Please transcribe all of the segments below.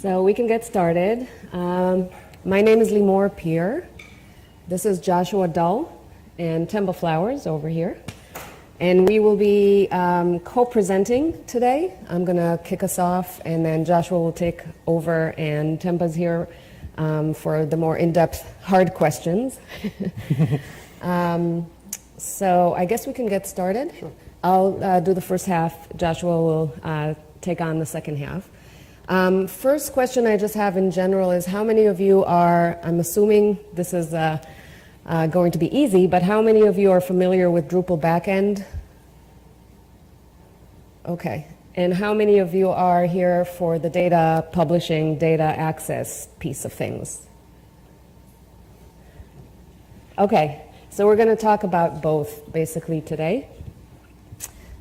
So we can get started. My name is Limor Peer. This is Joshua Dull and Themba Flowers over here. And we will be co-presenting today. I'm going to kick us off, and then Joshua will take over, and Themba's here for the more in-depth, hard questions. So I guess we can get started. Sure. I'll do the first half. Joshua will take on the second half. First question I just have in general is how many of you are, I'm assuming this is going to be easy, but how many of you are familiar with Drupal backend? Okay. And how many of you are here for the data publishing, data access piece of things? Okay. So we're going to talk about both basically today.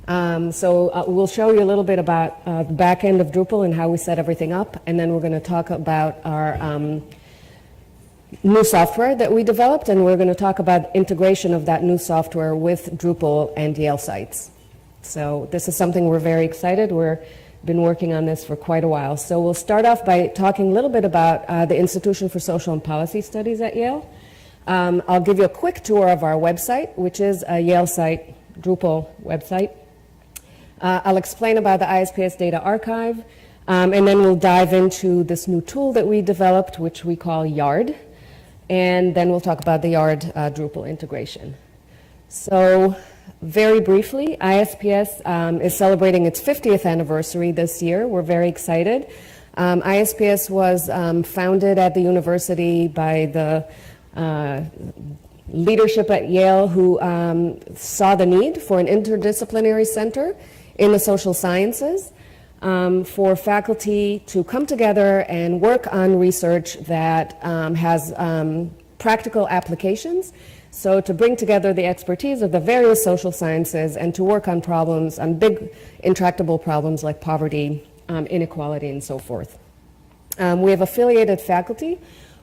We'll show you a little bit about the back end of Drupal and how we set everything up, and then we're going to talk about our new software that we developed, and we're going to talk about integration of that new software with Drupal and YaleSites. So this is something we're very excited. We've been working on this for quite a while. So we'll start off by talking a little bit about the Institution for Social and Policy Studies at Yale. I'll give you a quick tour of our website, which is a YaleSite Drupal website. I'll explain about the ISPS Data Archive, and then we'll dive into this new tool that we developed, which we call YARD, and then we'll talk about the YARD Drupal integration. So very briefly, ISPS is celebrating its 50th anniversary this year. We're very excited. ISPS was founded at the university by the leadership at Yale who saw the need for an interdisciplinary center in the social sciences for faculty to come together and work on research that has practical applications. So to bring together the expertise of the various social sciences and to work on problems, on big intractable problems like poverty, inequality, and so forth. We have affiliated faculty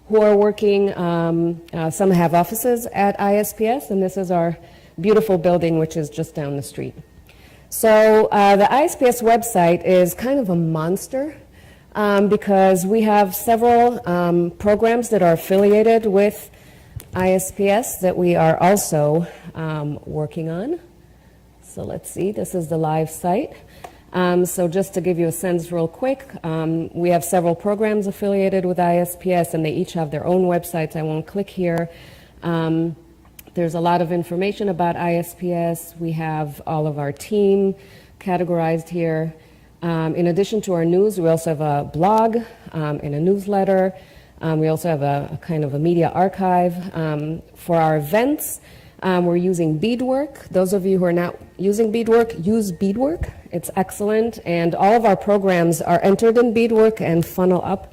who are working, some have offices at ISPS, and this is our beautiful building, which is just down the street. So the ISPS website is kind of a monster because we have several programs that are affiliated with ISPS that we are also working on. So let's see, this is the live site. So just to give you a sense real quick, we have several programs affiliated with ISPS, and they each have their own websites. I won't click here. There's a lot of information about ISPS. We have all of our team categorized here. In addition to our news, we also have a blog and a newsletter. We also have a kind of a media archive. For our events, we're using Beadwork. Those of you who are not using Beadwork, use Beadwork. It's excellent, and all of our programs are entered in Beadwork and funnel up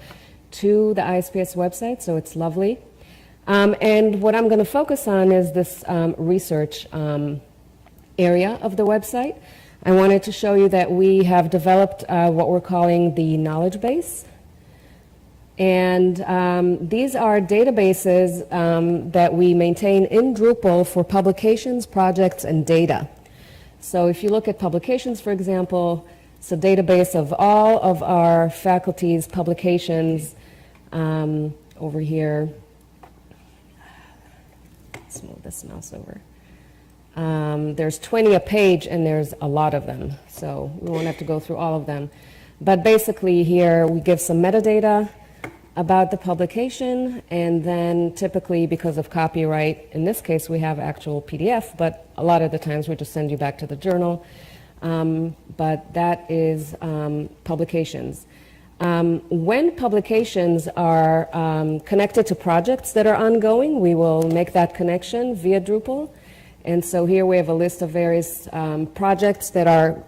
to the ISPS website, so it's lovely. And what I'm going to focus on is this research area of the website. I wanted to show you that we have developed what we're calling the knowledge base. And these are databases that we maintain in Drupal for publications, projects, and data. So if you look at publications, for example, it's a database of all of our faculty's publications over here. Let's move this mouse over. There's 20 a page, and there's a lot of them, so we won't have to go through all of them. But basically here we give some metadata about the publication, and then typically because of copyright, in this case we have actual PDF, but a lot of the times we just send you back to the journal. But that is publications. When publications are connected to projects that are ongoing, we will make that connection via Drupal. And so here we have a list of various projects that are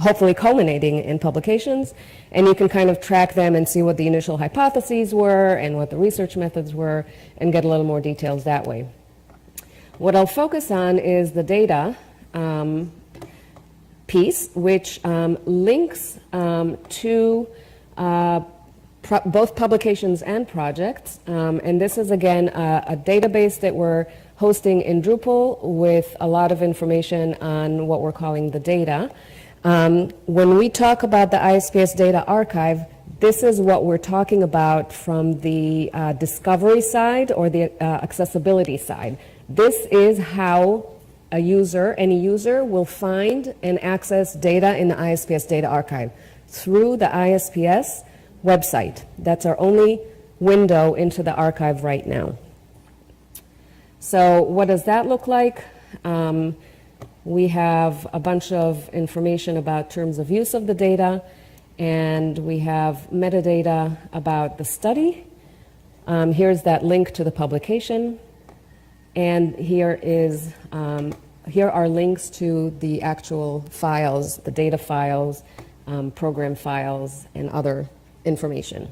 hopefully culminating in publications, and you can kind of track them and see what the initial hypotheses were and what the research methods were and get a little more details that way. What I'll focus on is the data piece, which links to both publications and projects, and this is again a database that we're hosting in Drupal with a lot of information on what we're calling the data. When we talk about the ISPS Data Archive, this is what we're talking about from the discovery side or the accessibility side. This is how a user, any user, will find and access data in the ISPS Data Archive through the ISPS website. That's our only window into the archive right now. So what does that look like? We have a bunch of information about terms of use of the data, and we have metadata about the study. Here's that link to the publication, and here are links to the actual files, the data files, program files, and other information.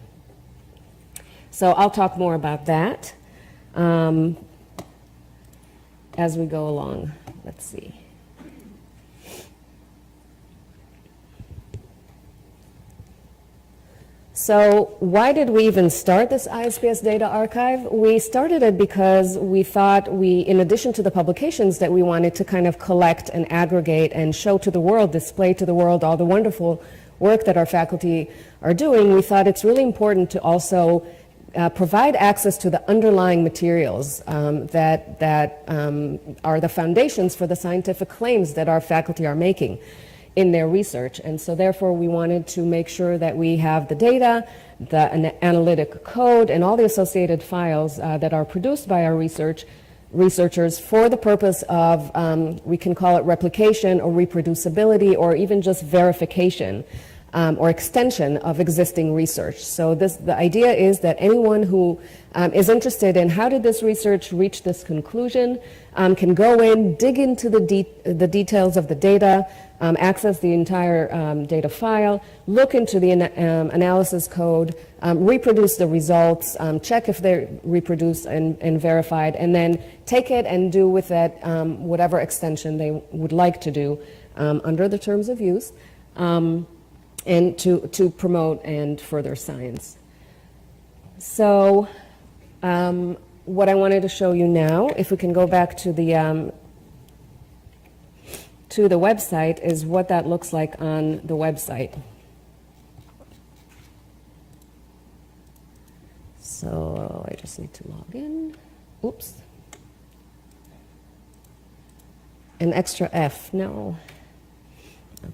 So I'll talk more about that as we go along. Let's see. So why did we even start this ISPS Data Archive? We started it because we thought in addition to the publications that we wanted to kind of collect and aggregate and show to the world, display to the world all the wonderful work that our faculty are doing, we thought it's really important to also provide access to the underlying materials that are the foundations for the scientific claims that our faculty are making in their research. And so therefore we wanted to make sure that we have the data, the analytic code, and all the associated files that are produced by our researchers for the purpose of, we can call it replication or reproducibility or even just verification or extension of existing research. So the idea is that anyone who is interested in how did this research reach this conclusion can go in, dig into the details of the data, access the entire data file, look into the analysis code, reproduce the results, check if they're reproduced and verified, and then take it and do with it whatever extension they would like to do under the terms of use, and to promote and further science. So what I wanted to show you now, if we can go back to the website, is what that looks like on the website. So I just need to log in. Oops. An extra F, no.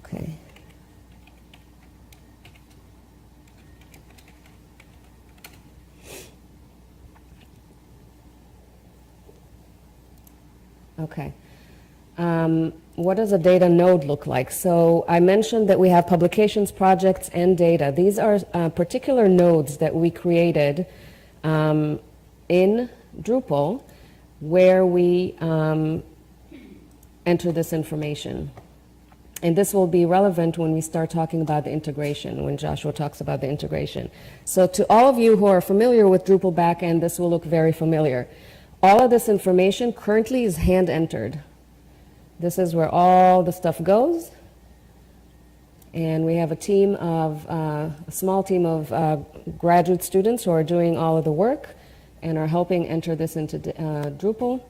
Okay. Okay. What does a data node look like? So I mentioned that we have publications, projects, and data. These are particular nodes that we created in Drupal where we enter this information. And this will be relevant when we start talking about the integration, when Joshua talks about the integration. So to all of you who are familiar with Drupal backend, this will look very familiar. All of this information currently is hand-entered. This is where all the stuff goes. And we have a team of, a small team of graduate students who are doing all of the work and are helping enter this into Drupal.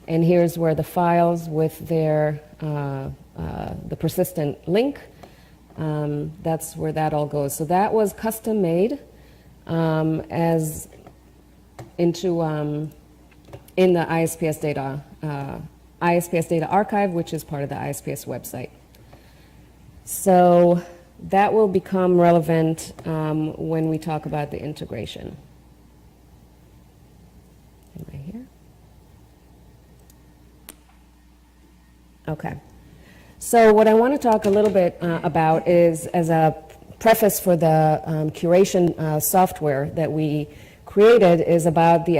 And here's where the files with their, the persistent link, that's where that all goes. So that was custom made as into, in the ISPS Data Archive, which is part of the ISPS website. So that will become relevant when we talk about the integration. Am I here? Okay. So what I want to talk a little bit about is, as a preface for the curation software that we created, is about the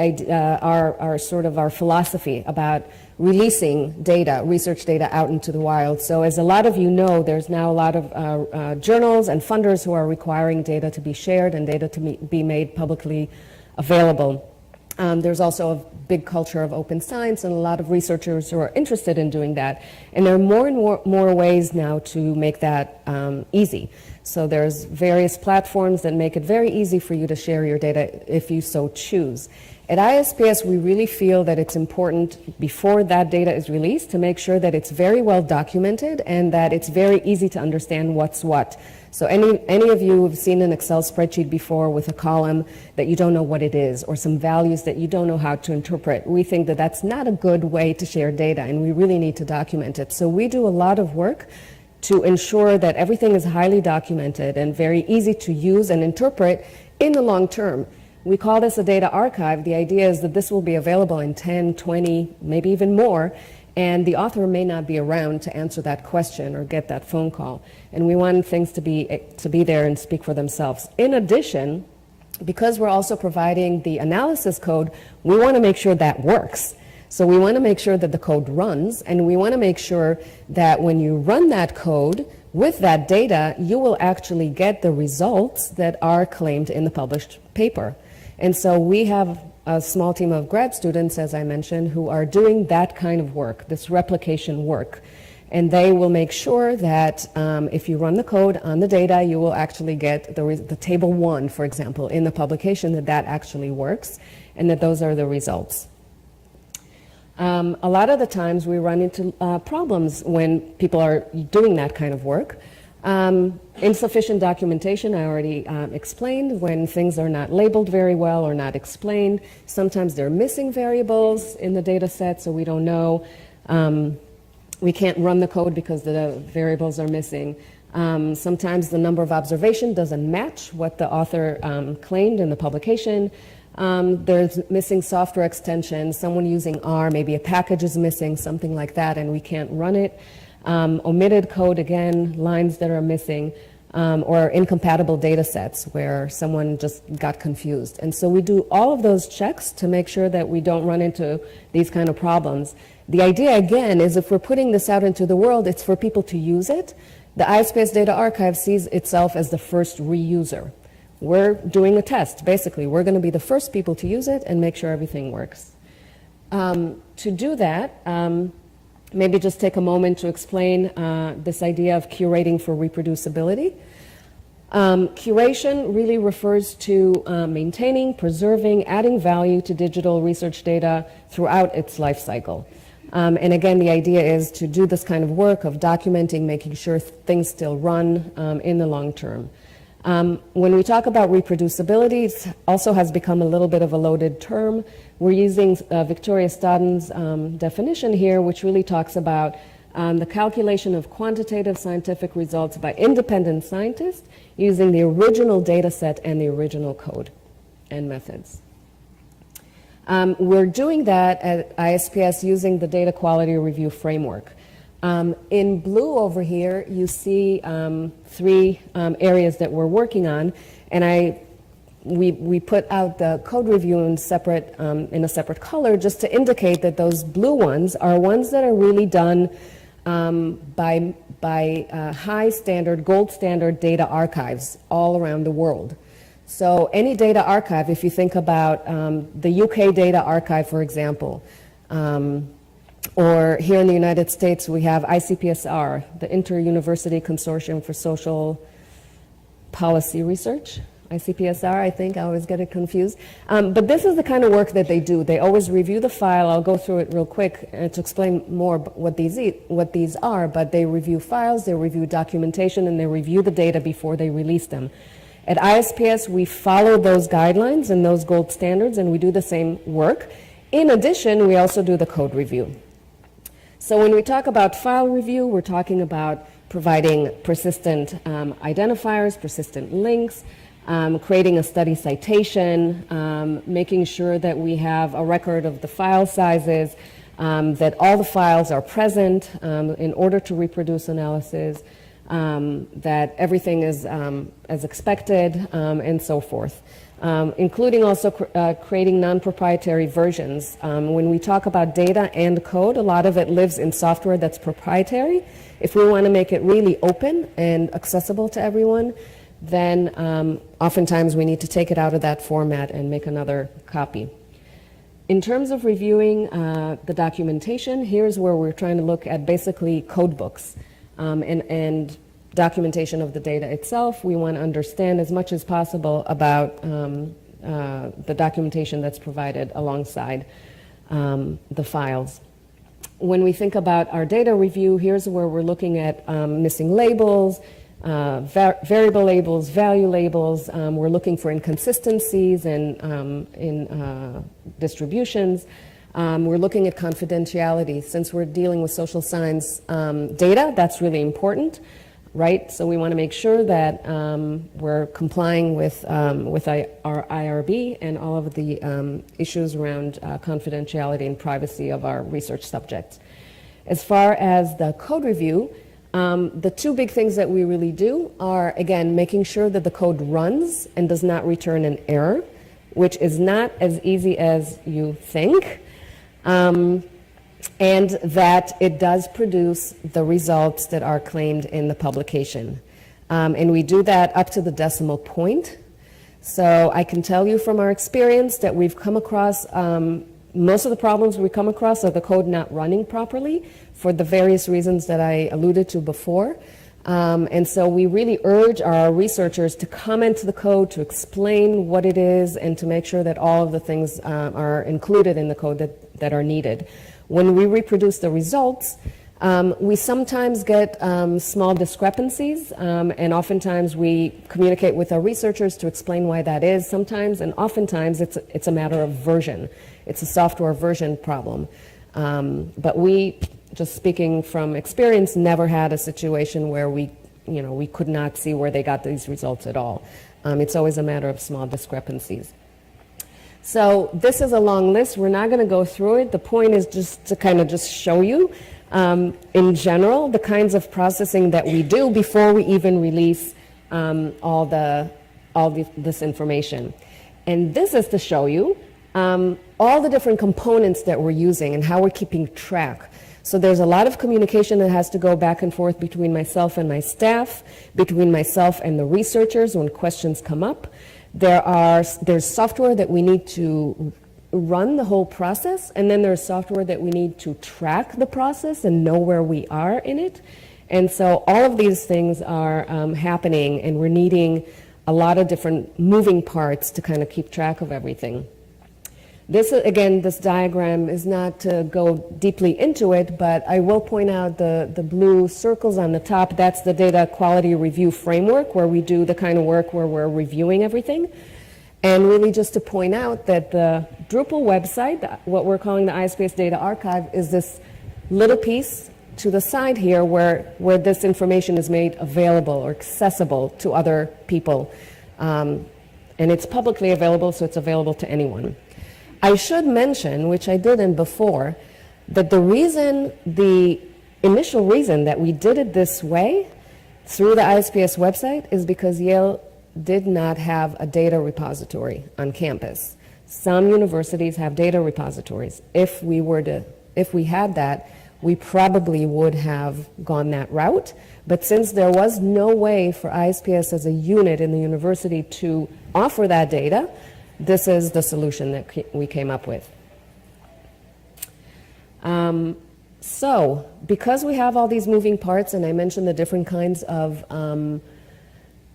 our philosophy about releasing data, research data out into the wild. So as a lot of you know, there's now a lot of journals and funders who are requiring data to be shared and data to be made publicly available. There's also a big culture of open science and a lot of researchers who are interested in doing that. And there are more and more ways now to make that easy. So there's various platforms that make it very easy for you to share your data if you so choose. At ISPS, we really feel that it's important, before that data is released, to make sure that it's very well documented and that it's very easy to understand what's what. So any of you who've seen an Excel spreadsheet before with a column that you don't know what it is, or some values that you don't know how to interpret, we think that that's not a good way to share data, and we really need to document it. So we do a lot of work to ensure that everything is highly documented and very easy to use and interpret in the long term. We call this a data archive. The idea is that this will be available in 10, 20, maybe even more, and the author may not be around to answer that question or get that phone call. And we want things to be there and speak for themselves. In addition, because we're also providing the analysis code, we want to make sure that works. So we want to make sure that the code runs, and we want to make sure that when you run that code with that data, you will actually get the results that are claimed in the published paper. And so we have a small team of grad students, as I mentioned, who are doing that kind of work, this replication work. And they will make sure that if you run the code on the data, you will actually get the table 1, for example, in the publication, that actually works, and that those are the results. A lot of the times we run into problems when people are doing that kind of work. Insufficient documentation, I already explained, when things are not labeled very well or not explained. Sometimes they're missing variables in the data set, so we don't know. We can't run the code because the variables are missing. Sometimes the number of observation doesn't match what the author claimed in the publication. There's missing software extensions, someone using R, maybe a package is missing, something like that, and we can't run it. Omitted code, again, lines that are missing, or incompatible data sets where someone just got confused. And so we do all of those checks to make sure that we don't run into these kind of problems. The idea, again, is if we're putting this out into the world, it's for people to use it. The ISPS Data Archive sees itself as the first reuser. We're doing a test, basically. We're going to be the first people to use it and make sure everything works. To do that, maybe just take a moment to explain this idea of curating for reproducibility. Curation really refers to maintaining, preserving, adding value to digital research data throughout its life cycle. And again, the idea is to do this kind of work of documenting, making sure things still run in the long term. When we talk about reproducibility, it also has become a little bit of a loaded term. We're using Victoria Stodden's definition here, which really talks about the calculation of quantitative scientific results by independent scientists using the original data set and the original code and methods. We're doing that at ISPS using the data quality review framework. In blue over here, you see 3 areas that we're working on, and we put out the code review in a separate color just to indicate that those blue ones are ones that are really done by high standard, gold standard data archives all around the world. So any data archive, if you think about the UK data archive, for example, or here in the United States, we have ICPSR, the Inter-University Consortium for Social Policy Research. ICPSR, I think, I always get it confused. But this is the kind of work that they do. They always review the file. I'll go through it real quick to explain more what these are, but they review files, they review documentation, and they review the data before they release them. At ISPS, we follow those guidelines and those gold standards, and we do the same work. In addition, we also do the code review. So when we talk about file review, we're talking about providing persistent identifiers, persistent links, creating a study citation, making sure that we have a record of the file sizes, that all the files are present in order to reproduce analysis, that everything is as expected, and so forth. Including also creating non-proprietary versions. When we talk about data and code, a lot of it lives in software that's proprietary. If we want to make it really open and accessible to everyone, then oftentimes we need to take it out of that format and make another copy. In terms of reviewing the documentation, here's where we're trying to look at basically code books and documentation of the data itself. We want to understand as much as possible about the documentation that's provided alongside the files. When we think about our data review, here's where we're looking at missing labels, variable labels, value labels. We're looking for inconsistencies in distributions. We're looking at confidentiality. Since we're dealing with social science data, that's really important, right? So we want to make sure that we're complying with our IRB and all of the issues around confidentiality and privacy of our research subjects. As far as the code review, the two big things that we really do are, again, making sure that the code runs and does not return an error, which is not as easy as you think, and that it does produce the results that are claimed in the publication. And we do that up to the decimal point. So I can tell you from our experience that we've come across, most of the problems we come across are the code not running properly for the various reasons that I alluded to before. And so we really urge our researchers to comment to the code, to explain what it is, and to make sure that all of the things are included in the code that are needed. When we reproduce the results, we sometimes get small discrepancies, and oftentimes we communicate with our researchers to explain why that is. Sometimes, and oftentimes, it's a matter of version. It's a software version problem. But we, just speaking from experience, never had a situation where we could not see where they got these results at all. It's always a matter of small discrepancies. So this is a long list. We're not going to go through it. The point is just to kind of just show you, in general, the kinds of processing that we do before we even release all this information. And this is to show you all the different components that we're using and how we're keeping track. So there's a lot of communication that has to go back and forth between myself and my staff, between myself and the researchers when questions come up. There's software that we need to run the whole process, and then there's software that we need to track the process and know where we are in it. And so all of these things are happening, and we're needing a lot of different moving parts to kind of keep track of everything. This, again, this diagram is not to go deeply into it, but I will point out the blue circles on the top. That's the data quality review framework, where we do the kind of work where we're reviewing everything. And really just to point out that the Drupal website, what we're calling the ISPS Data Archive, is this little piece to the side here where this information is made available or accessible to other people. And it's publicly available, so it's available to anyone. I should mention, which I didn't before, that the initial reason that we did it this way through the ISPS website is because Yale did not have a data repository on campus. Some universities have data repositories. If we had that, we probably would have gone that route. But since there was no way for ISPS as a unit in the university to offer that data, this is the solution that we came up with. So, because we have all these moving parts, and I mentioned the different kinds of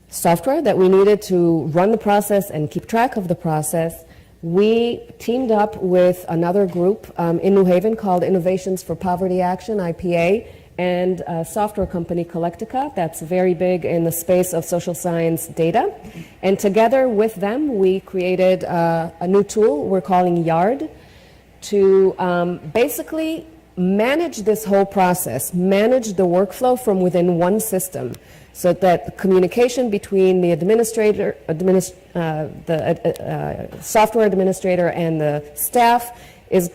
software that we needed to run the process and keep track of the process, we teamed up with another group in New Haven called Innovations for Poverty Action, IPA, and a software company, Collectica, that's very big in the space of social science data. And together with them, we created a new tool we're calling YARD to basically manage this whole process, manage the workflow from within one system, so that the communication between the administrator, software administrator and the staff is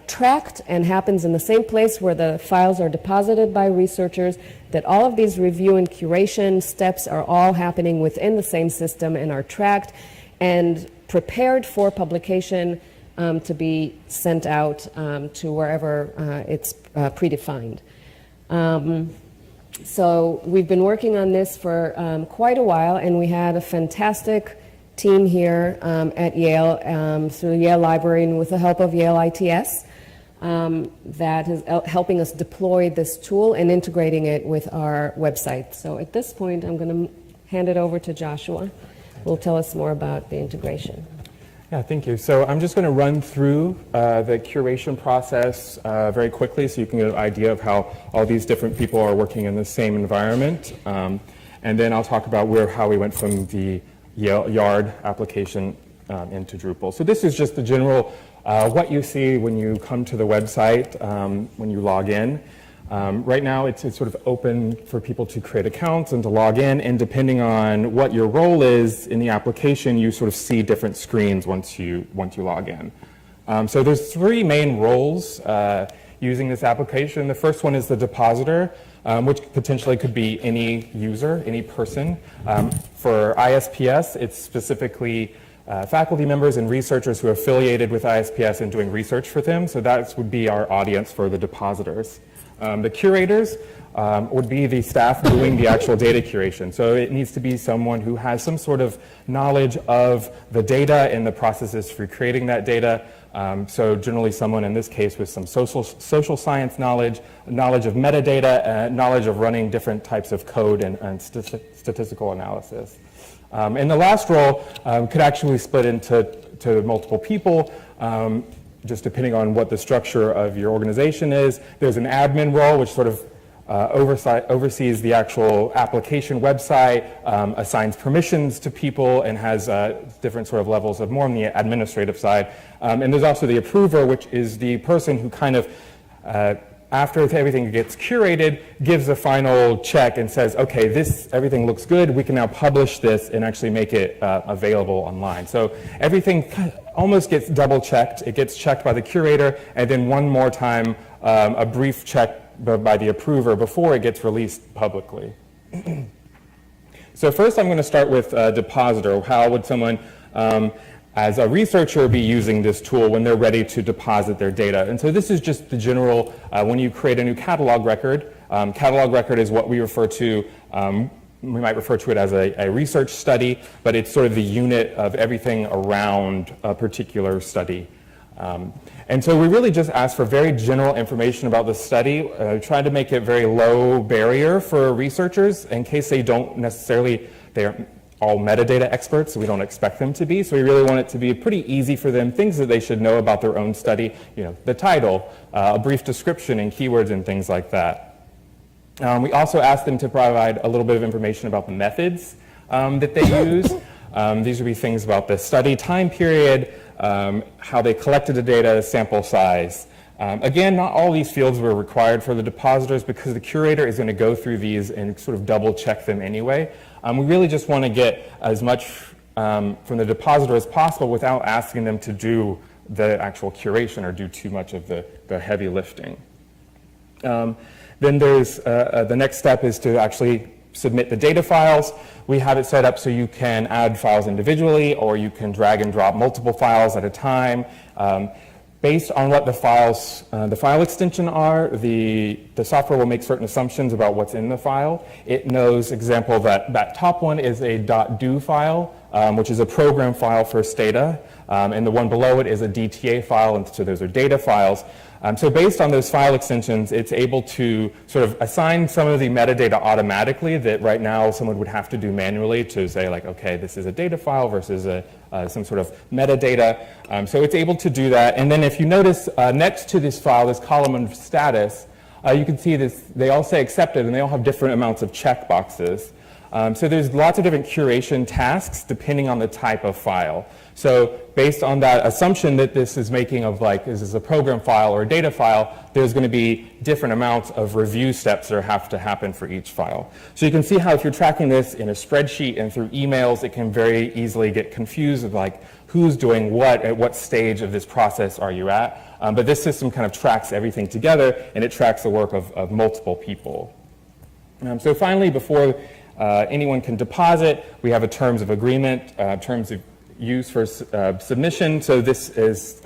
tracked and happens in the same place where the files are deposited by researchers, that all of these review and curation steps are all happening within the same system and are tracked and prepared for publication to be sent out to wherever it's predefined. So we've been working on this for quite a while, and we had a fantastic team here at Yale through the Yale Library and with the help of Yale IDs that is helping us deploy this tool and integrating it with our website. So at this point, I'm going to hand it over to Joshua, who will tell us more about the integration. Yeah, thank you. So I'm just going to run through the curation process very quickly so you can get an idea of how all these different people are working in the same environment. and then I'll talk about how we went from the Yale application into Drupal. So this is just the general, what you see when you come to the website, when you log in. Right now it's sort of open for people to create accounts and to log in, and depending on what your role is in the application, you sort of see different screens once you log in. So there's three main roles using this application. The first one is the depositor, which potentially could be any user, any person. For ISPS, it's specifically faculty members and researchers who are affiliated with ISPS and doing research for them. So that would be our audience for the depositors. The curators would be the staff doing the actual data curation. So it needs to be someone who has some sort of knowledge of the data and the processes for creating that data. So generally someone in this case with some social science knowledge of metadata, knowledge of running different types of code and statistical analysis. And the last role could actually split into multiple people. Just depending on what the structure of your organization is. There's an admin role, which sort of oversees the actual application website, assigns permissions to people, and has different sort of levels of more on the administrative side. And there's also the approver, which is the person who kind of, after everything gets curated, gives a final check and says, okay, everything looks good, we can now publish this and actually make it available online. So everything almost gets double checked. It gets checked by the curator, and then one more time, a brief check by the approver before it gets released publicly. So first I'm going to start with Depositor. How would someone, as a researcher, be using this tool when they're ready to deposit their data? And so this is just the general, when you create a new catalog record. Catalog record is what we refer to, we might refer to it as a research study, but it's sort of the unit of everything around a particular study. And so we really just ask for very general information about the study, try to make it very low barrier for researchers in case they don't necessarily, they're all metadata experts, so we don't expect them to be. So we really want it to be pretty easy for them, things that they should know about their own study, the title, a brief description and keywords and things like that. We also ask them to provide a little bit of information about the methods that they use. These would be things about the study time period, how they collected the data, sample size. Again, not all these fields were required for the depositors because the curator is going to go through these and sort of double check them anyway. We really just want to get as much from the depositor as possible without asking them to do the actual curation or do too much of the heavy lifting. Then there's the next step is to actually submit the data files. We have it set up so you can add files individually, or you can drag and drop multiple files at a time. Based on what the file extension are, the software will make certain assumptions about what's in the file. It knows, example, that top one is a .do file, which is a program file for Stata, and the one below it is a DTA file, and so those are data files. So based on those file extensions, it's able to sort of assign some of the metadata automatically that right now someone would have to do manually to say like, okay, this is a data file versus some sort of metadata. So it's able to do that. And then if you notice next to this file, this column of status, you can see this, they all say accepted and they all have different amounts of checkboxes. So there's lots of different curation tasks depending on the type of file. So based on that assumption that this is making of like, is this a program file or a data file, there's going to be different amounts of review steps that have to happen for each file. So you can see how if you're tracking this in a spreadsheet and through emails, it can very easily get confused with like who's doing what at what stage of this process are you at. But this system kind of tracks everything together and it tracks the work of multiple people. So finally, before anyone can deposit, we have a terms of agreement, terms of use for submission. So this is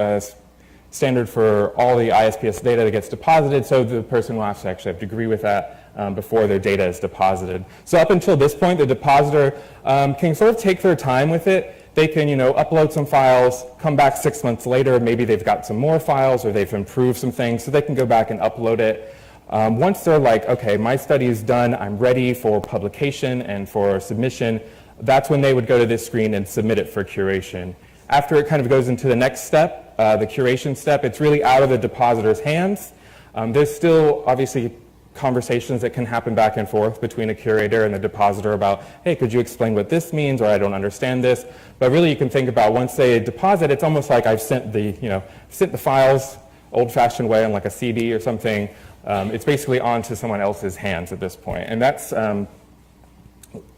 standard for all the ISPS data that gets deposited, so the person will actually have to agree with that before their data is deposited. So up until this point, the depositor can sort of take their time with it. They can, upload some files, come back 6 months later, maybe they've got some more files or they've improved some things, so they can go back and upload it. Once they're like, okay, my study is done, I'm ready for publication and for submission, that's when they would go to this screen and submit it for curation. After it kind of goes into the next step, the curation step, it's really out of the depositor's hands. There's still obviously conversations that can happen back and forth between a curator and the depositor about, hey, could you explain what this means, or I don't understand this. But really you can think about once they deposit, it's almost like I've sent the files old-fashioned way on like a CD or something. It's basically onto someone else's hands at this point. And that's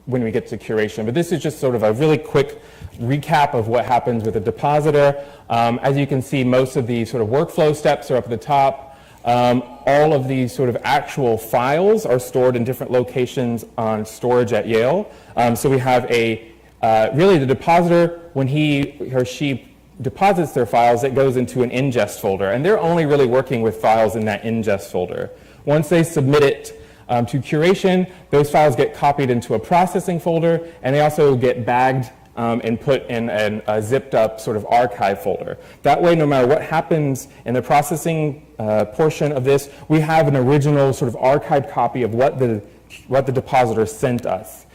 when we get to curation. But this is just sort of a really quick recap of what happens with a depositor. As you can see, most of the sort of workflow steps are up at the top. All of these sort of actual files are stored in different locations on storage at Yale. So we have really the depositor, when he or she deposits their files, it goes into an ingest folder. And they're only really working with files in that ingest folder. Once they submit it to curation, those files get copied into a processing folder, and they also get bagged and put in a zipped up sort of archive folder. That way, no matter what happens in the processing portion of this, we have an original sort of archived copy of what the depositor sent us.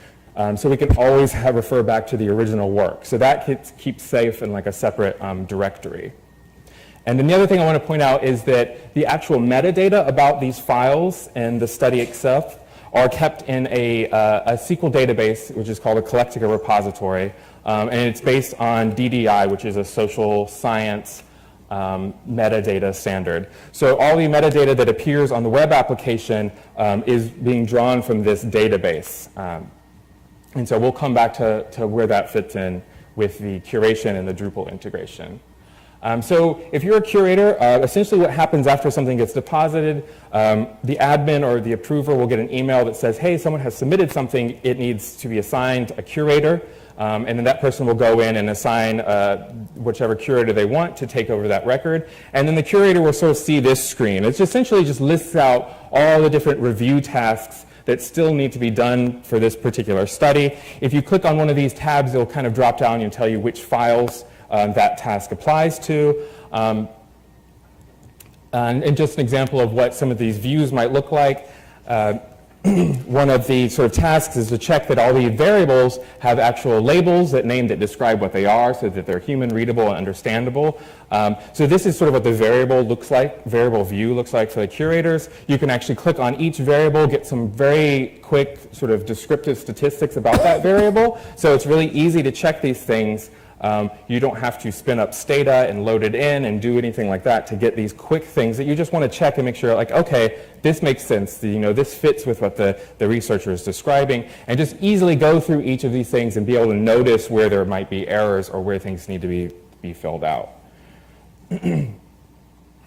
So we can always refer back to the original work. So that keeps safe in like a separate directory. And then the other thing I want to point out is that the actual metadata about these files and the study itself are kept in a SQL database, which is called a Collectica repository. And it's based on DDI, which is a social science metadata standard. So all the metadata that appears on the web application is being drawn from this database. And so we'll come back to where that fits in with the curation and the Drupal integration. So if you're a curator, essentially what happens after something gets deposited, the admin or the approver will get an email that says, hey, someone has submitted something, it needs to be assigned a curator, and then that person will go in and assign whichever curator they want to take over that record. And then the curator will sort of see this screen. It essentially just lists out all the different review tasks that still need to be done for this particular study. If you click on one of these tabs, it'll kind of drop down and tell you which files that task applies to. And just an example of what some of these views might look like. One of the sort of tasks is to check that all the variables have actual labels that describe what they are so that they're human readable and understandable. So this is sort of what the variable view looks like for the curators. You can actually click on each variable, get some very quick sort of descriptive statistics about that variable. So it's really easy to check these things. You don't have to spin up Stata and load it in and do anything like that to get these quick things that you just want to check and make sure, like, okay, this makes sense. This fits with what the researcher is describing, and just easily go through each of these things and be able to notice where there might be errors or where things need to be filled out. And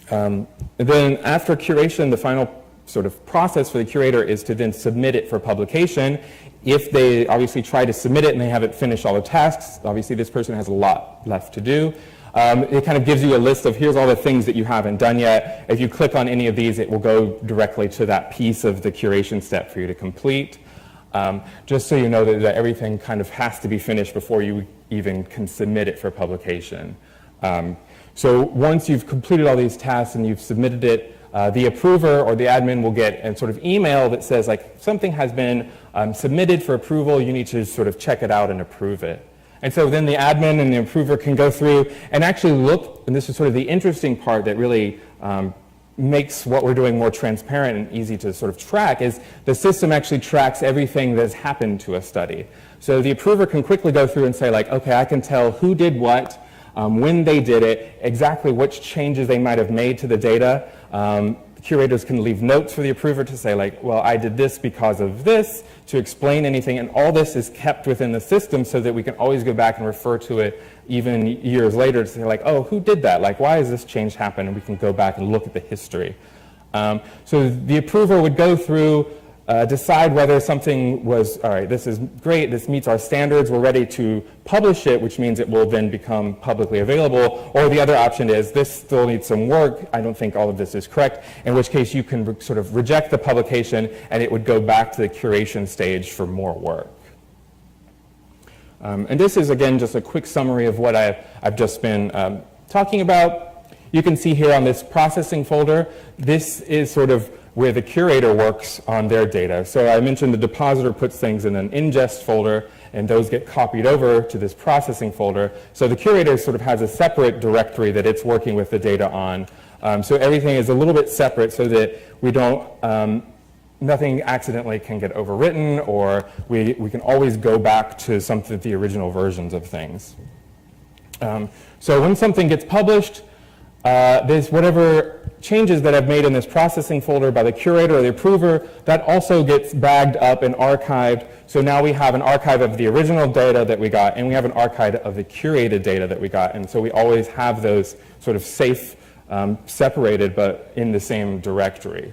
then after curation, the final sort of process for the curator is to then submit it for publication. If they obviously try to submit it and they haven't finished all the tasks, obviously this person has a lot left to do. It kind of gives you a list of here's all the things that you haven't done yet. If you click on any of these, it will go directly to that piece of the curation step for you to complete. Just so you know that everything kind of has to be finished before you even can submit it for publication. So once you've completed all these tasks and you've submitted it, the approver or the admin will get a sort of email that says, like, something has been submitted for approval, you need to sort of check it out and approve it. And so then the admin and the approver can go through and actually look, and this is sort of the interesting part that really makes what we're doing more transparent and easy to sort of track, is the system actually tracks everything that's happened to a study. So the approver can quickly go through and say, like, okay, I can tell who did what, when they did it, exactly which changes they might have made to the data. Curators can leave notes for the approver to say, like, well, I did this because of this, to explain anything, and all this is kept within the system so that we can always go back and refer to it even years later to say, like, oh, who did that? Like, why has this change happened? And we can go back and look at the history. So the approver would go through, decide whether something was, all right, this is great, this meets our standards, we're ready to publish it, which means it will then become publicly available, or the other option is, this still needs some work, I don't think all of this is correct, in which case you can sort of reject the publication and it would go back to the curation stage for more work. And this is, again, just a quick summary of what I've just been talking about. You can see here on this processing folder, this is sort of where the curator works on their data. So I mentioned the depositor puts things in an ingest folder, and those get copied over to this processing folder. So the curator sort of has a separate directory that it's working with the data on. So everything is a little bit separate so that we don't nothing accidentally can get overwritten, or we can always go back to the original versions of things. So when something gets published, there's whatever changes that I've made in this processing folder by the curator or the approver, that also gets bagged up and archived. So now we have an archive of the original data that we got, and we have an archive of the curated data that we got. And so we always have those sort of safe, separated, but in the same directory.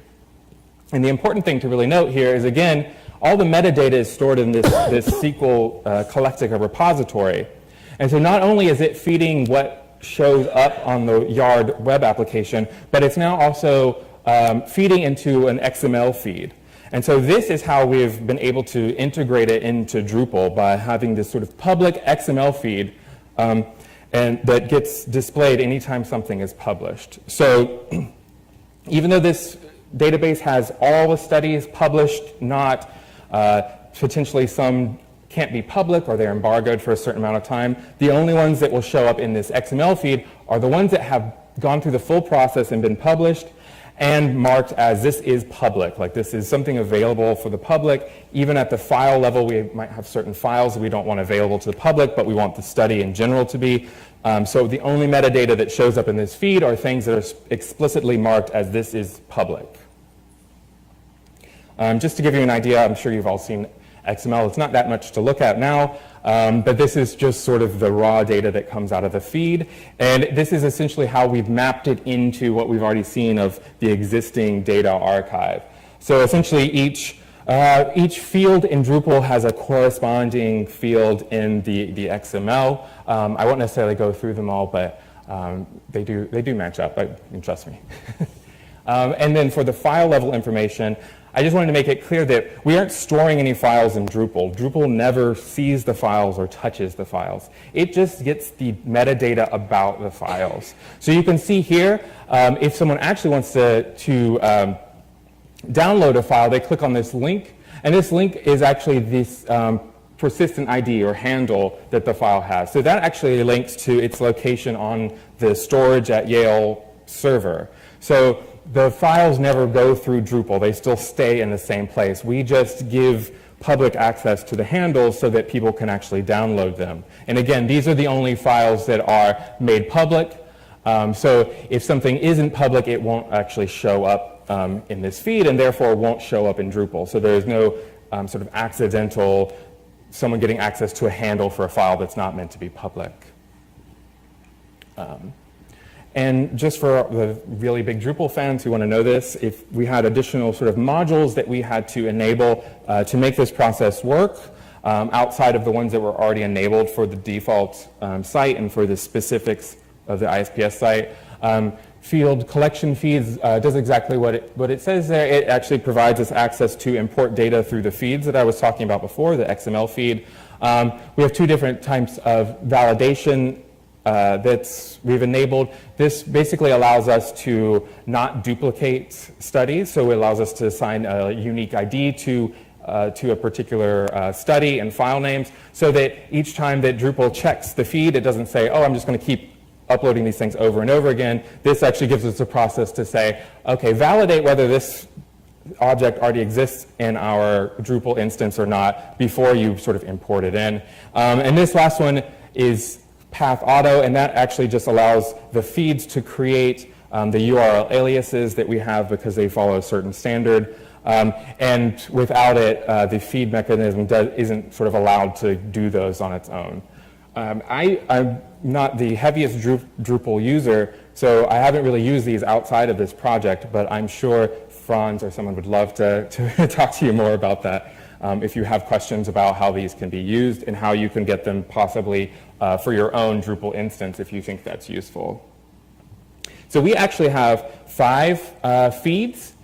And the important thing to really note here is, again, all the metadata is stored in this SQL Collectica repository. And so not only is it feeding what shows up on the Yard web application, but it's now also feeding into an XML feed. And so this is how we've been able to integrate it into Drupal, by having this sort of public XML feed and that gets displayed anytime something is published. So even though this database has all the studies published, not potentially some can't be public or they're embargoed for a certain amount of time, the only ones that will show up in this XML feed are the ones that have gone through the full process and been published and marked as this is public, like this is something available for the public. Even at the file level, we might have certain files we don't want available to the public, but we want the study in general to be. So the only metadata that shows up in this feed are things that are explicitly marked as this is public. Just to give you an idea, I'm sure you've all seen XML. It's not that much to look at now, but this is just sort of the raw data that comes out of the feed. And this is essentially how we've mapped it into what we've already seen of the existing data archive. So essentially each field in Drupal has a corresponding field in the XML. I won't necessarily go through them all, but they do match up, trust me. And then for the file level information, I just wanted to make it clear that we aren't storing any files in Drupal. Drupal never sees the files or touches the files. It just gets the metadata about the files. So you can see here, if someone actually wants to download a file, they click on this link, and this link is actually this persistent ID or handle that the file has. So that actually links to its location on the storage at Yale server. So the files never go through Drupal. They still stay in the same place. We just give public access to the handles so that people can actually download them. And again, these are the only files that are made public. So if something isn't public, it won't actually show up in this feed, and therefore won't show up in Drupal. So there's no sort of accidental someone getting access to a handle for a file that's not meant to be public. And just for the really big Drupal fans who want to know this, if we had additional sort of modules that we had to enable to make this process work, outside of the ones that were already enabled for the default site and for the specifics of the ISPS site, field collection feeds does exactly what it says there. It actually provides us access to import data through the feeds that I was talking about before, the XML feed. We have two different types of validation that we've enabled. This basically allows us to not duplicate studies, so it allows us to assign a unique ID to a particular study and file names, so that each time that Drupal checks the feed, it doesn't say, oh, I'm just going to keep uploading these things over and over again. This actually gives us a process to say, okay, validate whether this object already exists in our Drupal instance or not before you sort of import it in. And this last one is path auto, and that actually just allows the feeds to create the URL aliases that we have because they follow a certain standard. And without it, the feed mechanism isn't sort of allowed to do those on its own. I'm not the heaviest Drupal user, so I haven't really used these outside of this project, but I'm sure Franz or someone would love to talk to you more about that if you have questions about how these can be used and how you can get them possibly for your own Drupal instance if you think that's useful. So we actually have 5 feeds.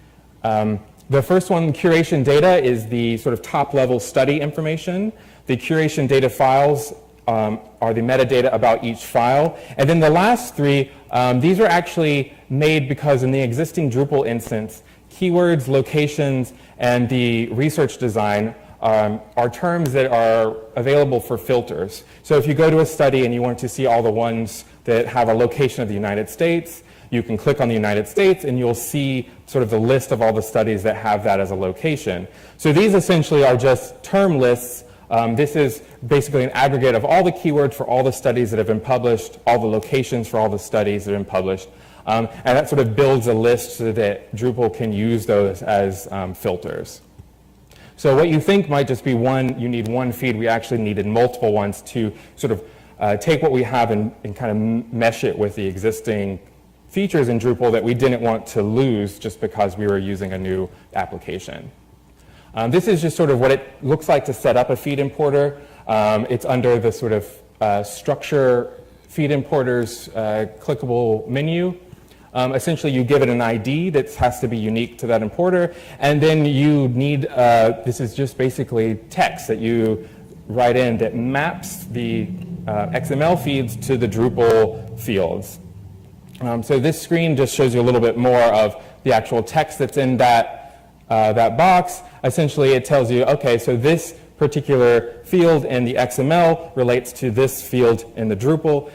The first one, curation data, is the sort of top-level study information. The curation data files are the metadata about each file. And then the last 3, these are actually made because in the existing Drupal instance, keywords, locations, and the research design are terms that are available for filters. So if you go to a study and you want to see all the ones that have a location of the United States, you can click on the United States and you'll see sort of the list of all the studies that have that as a location. So these essentially are just term lists. This is basically an aggregate of all the keywords for all the studies that have been published, all the locations for all the studies that have been published. And that sort of builds a list so that Drupal can use those as filters. So what you think might just be one, you need one feed, we actually needed multiple ones to sort of take what we have and kind of mesh it with the existing features in Drupal that we didn't want to lose just because we were using a new application. This is just sort of what it looks like to set up a feed importer. It's under the sort of structure feed importers clickable menu. Essentially, you give it an ID that has to be unique to that importer, and then you need, this is just basically text that you write in that maps the XML feeds to the Drupal fields. So this screen just shows you a little bit more of the actual text that's in that box. Essentially, it tells you, okay, so this particular field in the XML relates to this field in the Drupal.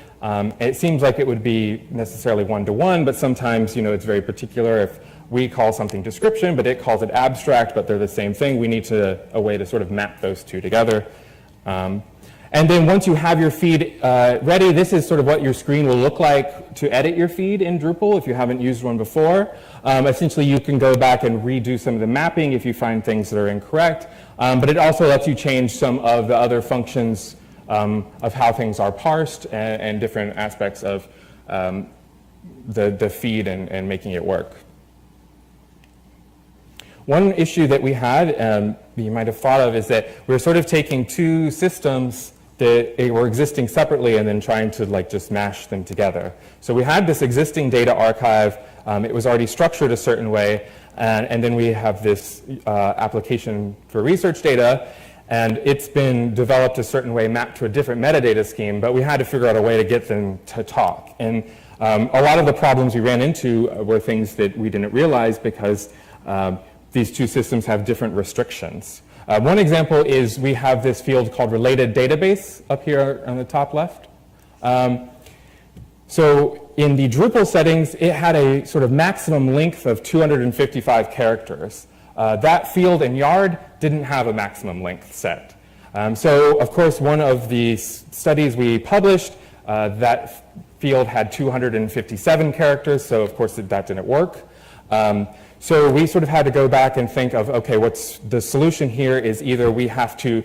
It seems like it would be necessarily one-to-one, but sometimes, it's very particular. If we call something description, but it calls it abstract, but they're the same thing, we need a way to sort of map those two together. And then once you have your feed ready, this is sort of what your screen will look like to edit your feed in Drupal if you haven't used one before. Essentially, you can go back and redo some of the mapping if you find things that are incorrect, but it also lets you change some of the other functions of how things are parsed and different aspects of the feed and making it work. One issue that we had, you might have thought of, is that we're sort of taking two systems that were existing separately and then trying to just mash them together. So we had this existing data archive. It was already structured a certain way, and then we have this application for research data. And it's been developed a certain way, mapped to a different metadata scheme, but we had to figure out a way to get them to talk. And a lot of the problems we ran into were things that we didn't realize because these two systems have different restrictions. One example is we have this field called related database up here on the top left. So in the Drupal settings, it had a sort of maximum length of 255 characters. That field in Yard didn't have a maximum length set. So, of course, one of the studies we published, that field had 257 characters, so of course that didn't work. So we sort of had to go back and think of, okay, what's the solution here is either we have to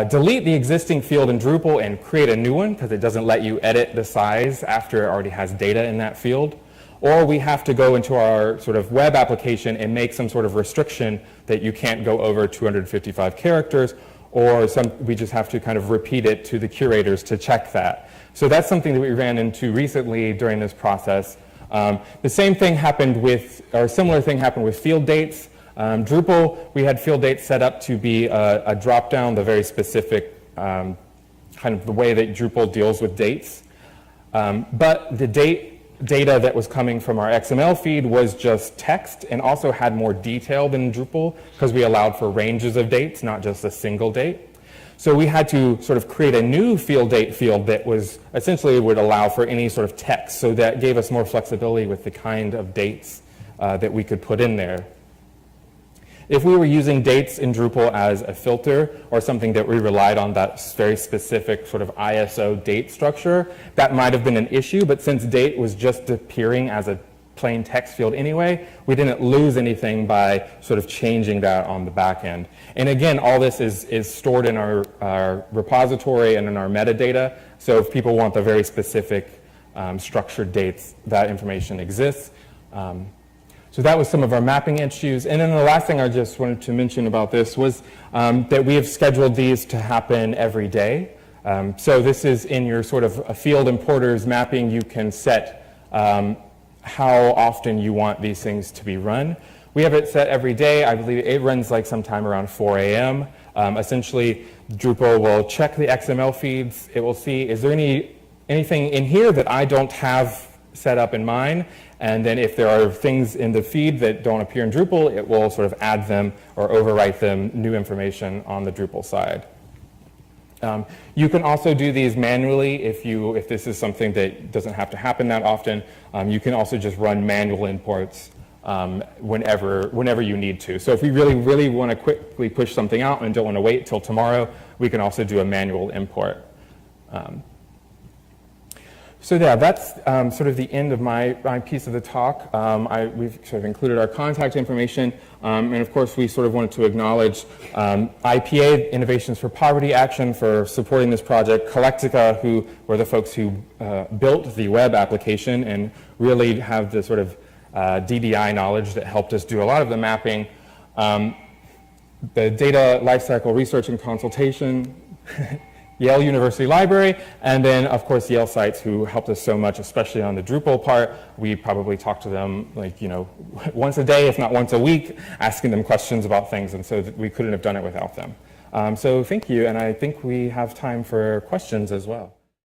delete the existing field in Drupal and create a new one because it doesn't let you edit the size after it already has data in that field, or we have to go into our sort of web application and make some sort of restriction that you can't go over 255 characters, or we just have to kind of repeat it to the curators to check that. So that's something that we ran into recently during this process. The same thing happened with, or a similar thing happened with field dates. Drupal, we had field dates set up to be a drop-down, the very specific kind of the way that Drupal deals with dates. But the data that was coming from our XML feed was just text and also had more detail than Drupal because we allowed for ranges of dates, not just a single date. So we had to sort of create a new field date field that was essentially would allow for any sort of text. So that gave us more flexibility with the kind of dates that we could put in there. If we were using dates in Drupal as a filter or something that we relied on that very specific sort of ISO date structure, that might have been an issue, but since date was just appearing as a plain text field anyway, we didn't lose anything by sort of changing that on the back end. And again, all this is stored in our repository and in our metadata, so if people want the very specific structured dates, that information exists. So that was some of our mapping issues. And then the last thing I just wanted to mention about this was that we have scheduled these to happen every day. So this is in your sort of a field importers mapping. You can set how often you want these things to be run. We have it set every day. I believe it runs like sometime around 4 a.m. Essentially, Drupal will check the XML feeds. It will see, is there anything in here that I don't have set up in mind, and then if there are things in the feed that don't appear in Drupal, it will sort of add them or overwrite them new information on the Drupal side. You can also do these manually if this is something that doesn't have to happen that often. You can also just run manual imports whenever you need to. So if we really want to quickly push something out and don't want to wait till tomorrow, we can also do a manual import. So yeah, that's sort of the end of my piece of the talk. We've sort of included our contact information, and of course we sort of wanted to acknowledge IPA, Innovations for Poverty Action, for supporting this project, Collectica, who were the folks who built the web application and really have the sort of DBI knowledge that helped us do a lot of the mapping, the Data Lifecycle Research and Consultation, Yale University Library, and then, of course, YaleSites, who helped us so much, especially on the Drupal part. We probably talk to them, once a day, if not once a week, asking them questions about things, and so we couldn't have done it without them. So thank you, and I think we have time for questions as well.